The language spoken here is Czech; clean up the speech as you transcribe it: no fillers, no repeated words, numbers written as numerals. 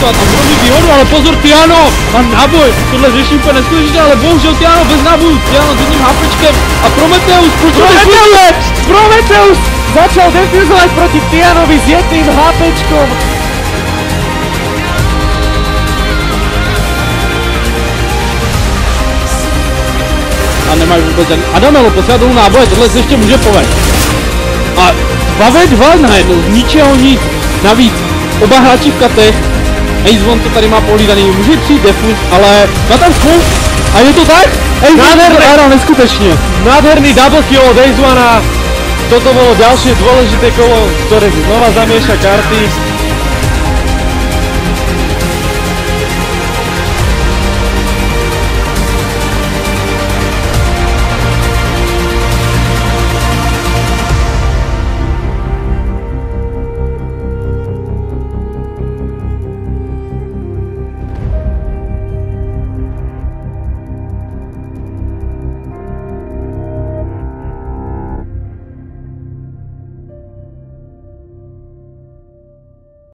a tam budou mít výhodu, ale pozor, Tiano má náboj, tohle řeší úplně neskutečně, ale bohužel Tiano bez náboju, Tiano s jedním hápečkem a Prometheus, Prometheus začal defuzovať proti Tianovi s jedným hápečkom. A nemají vůbec žádný. Adamelo, posílá dolů náboje, tohle se ještě může povést. A 2v2 najednou, z ničeho nic. Navíc, oba hráči v katech, Ace One to tady má pohlídaný, může přijít defus, ale má tam spoustu. A je to tak? Ace One neskutečně. Nádherný double kill od Ace One. Toto bolo ďalšie dôležité kolo, ktoré znova zamieša karty.